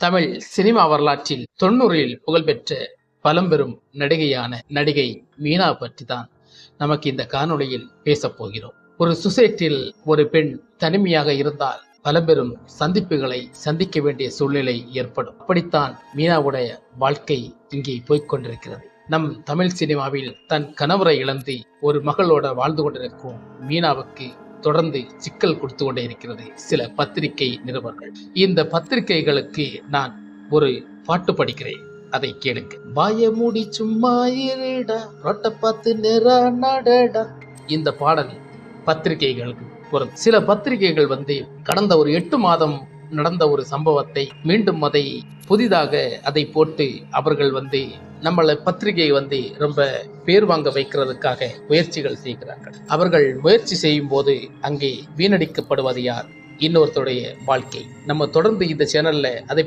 Tamil cinema வரலாற்றில் 90ல் புகழ்பெற்ற பழம்பெரும் நடிகையான நடிகை மீனா பற்றி தான் நமக்கு இந்த காணொளியில் பேசப் போகிறோம். ஒரு சொசைட்டியில் ஒரு பெண் தனிமையாக இருந்தால் பலபெரும் சந்திப்புகளை சந்திக்க வேண்டிய சூழ்நிலை ஏற்படும். அப்படித்தான் மீனாவுடைய வாழ்க்கை இங்கே போய்கொண்டிருக்கிறது. நம் தமிழ் சினிமாவில் தன் கணவரை இழந்து ஒரு மகளோட வாழ்ந்து கொண்டிருக்கும் மீனாவுக்கு தொடர்ந்து சிக்கல் கொடுத்து கொண்டே இருக்கிறது சில பத்திரிகை நிருபர்கள். இந்த பத்திரிகைகளுக்கு நான் ஒரு பாட்டு படிக்கிறேன், அதை கேளுங்க. வாய மூடி சும்மா இருடா, ரொட்ட பார்த்து நேரா நடடா. இந்த பாடல் பத்திரிகைகளுக்கு வரும். சில பத்திரிகைகள் கடந்த ஒரு 8 மாதம் நடந்த ஒரு சம்பவத்தை மீண்டும் அதை புதிதாக அதை போட்டு அவர்கள் நம்மளை பத்திரிகை ரொம்ப பேர் வாங்க வைக்கிறதுக்காக முயற்சிகள் செய்கிறார்கள். அவர்கள் முயற்சி செய்யும் போது அங்கே வீணடிக்கப்படுவது யார்? இன்னொருத்தருடைய வாழ்க்கை. நம்ம தொடர்ந்து இந்த சேனல்ல அதை